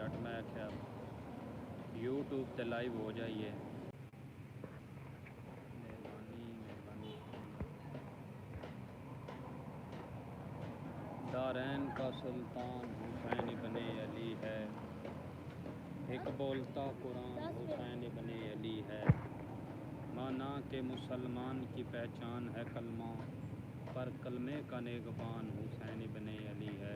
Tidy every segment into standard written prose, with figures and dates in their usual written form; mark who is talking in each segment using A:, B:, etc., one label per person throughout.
A: झट मैं आख्या यूट्यूब ते लाइव हो जाइए। मेहरबानी मेहरबानी। दारैन का सुल्तान हुसैन इब्ने अली है, एक बोलता कुरान हुसैन इब्ने अली है। माना के मुसलमान की पहचान है कलमा, पर कलमे का नेगबान हुसैन इब्ने अली है।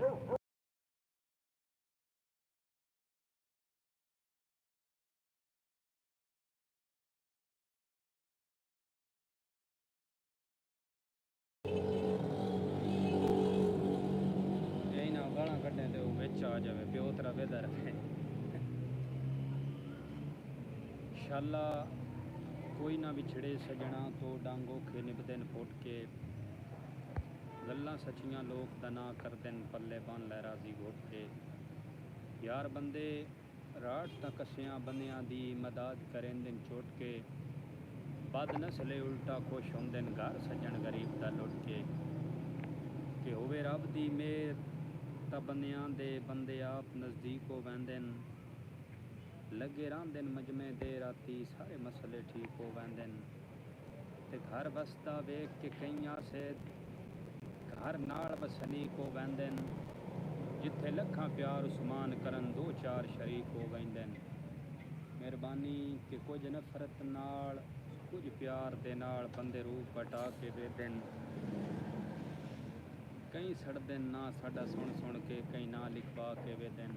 A: यही ना गाला कड्डें ते बिच आ जावे, प्यो तेरा बेदा रखे। शाला कोई ना विछड़े सजना तो डांगो खे निभदन फुट के, गल्लां सचियां लोग तना करदन पल्ले बन लै राजी घुट के। यार बंदे राठ तां कसियां बंदियां दी मदद करेंदन चुट के, बद नस्ले उल्टा खुश होंदन घर सजन गरीब दा लुट के। कि होवे रब दी मेहर तां बंदियां दे बंदे आप नज़दीक हो वैंदन, लगे रहांदन मजमे दे राती सारे मसले ठीक हो वैंदन। ते घर बसदा वेख के कईयां से घर नाल वसनीक हो वैंदन, जिथे लखां प्यार उस्मान करन दो चार शरीक हो वैंदन। मेहरबानी कि कुछ नफरत नाल कुछ प्यार दे नाल बंदे रूप बटा के वेदन। कई सड़दन ना साडा सुन सुन के, कई ना लिखवा के वेदन।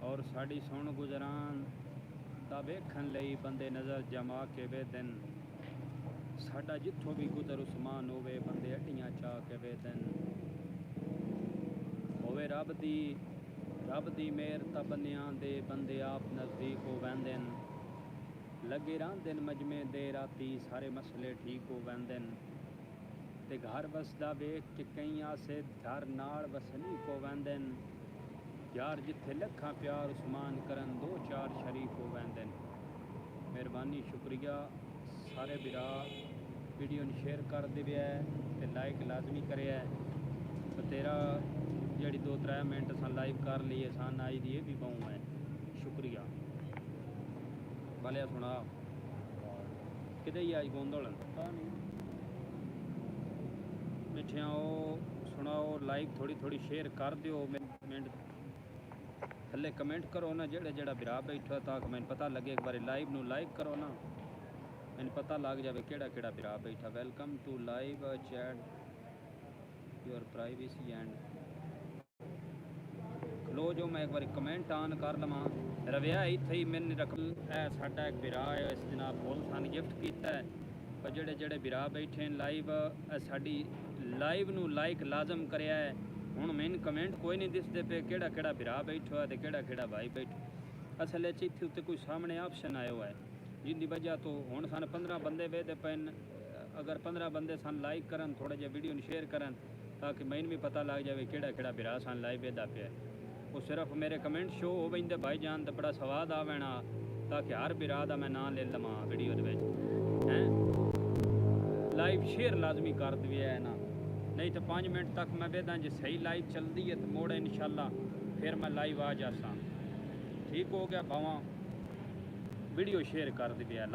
A: और साड़ी सुन गुजरान दा वेखन लई बंदे नज़र जमा के वेदन। साडा जिथों भी गुजर उस्मान होवे बंदे अड्डियां चा के वेदन। होवे रब दी मेहर तां बंदियां दे बंदे आप नज़दीक हो वैंदन, लगे रहांदन मजमे दे राती सारे मसले ठीक हो वैंदन। ते घर वसदा वेख के कई आसे घर नाल वसनीक हो वैंदन, यार जिथे लखां प्यार उस्मान करन दो चार शरीक हो वैंदन। मेहरबानी शुक्रिया सारे बिरा वीडियो नूं शेयर कर दिवे ते लाइक लाजमी करे। तो तेरा जी 2-3 मिनट अस लाइव कर लिए सन आई दी भी बहु है। शुक्रिया भले सुना कि आज गोंदोलन मिठिया सुनाओ। लाइव थोड़ी थोड़ी शेयर कर दियो। मिनट थले कमेंट करो ना जेड़ा जेड़ा बिरा बैठा, ताकि मैंने पता लगे। एक बार लाइव नू लाइक करो ना, मैंने पता लग जाए केड़ा केड़ा बिरा बैठा। Welcome to live chat your privacy and खलो जो मैं एक बार कमेंट ऑन कर लवां। रविया इत्थे ही मैंने रख साडा एक बिरा है, इस जनाब फुल सन गिफ्ट किया है। पर जेड़े जेड़े बिरा बैठे लाइव साडी लाइव नू लाइक लाजम करिया है। हुण मैंने कमेंट कोई नहीं दिसदे पे केड़ा केड़ा बिरा बैठो है ते केड़ा केड़ा भाई बैठो। असल इत्थे उत्ते कोई सामने ऑप्शन आया हुआ है, जिंदी वजह तो हुण सन 15 बंदे वेदे पे। अगर 15 बंदे सन लाइक करन, थोड़ा जिहा वीडियो नूं शेयर करन, ताकि मैनू भी पता लग जाए केड़ा केड़ा बिरा सन लाइव वेदा पिया। वो सिर्फ मेरे कमेंट शो हो वैंदे भाई जान तो बड़ा स्वाद आवेना, ताकि हर बिरा दा मैं नाम ले लवां वीडियो दे विच हैं। लाइव शेयर लाजमी कर दिए है ना, नहीं तो 5 मिनट तक मैं वेदा जो सही लाइव चलती है तो मोड़ इंशाल्लाह फिर मैं लाइव आ जासा। ठीक हो गया भावा वीडियो शेयर कर दिया।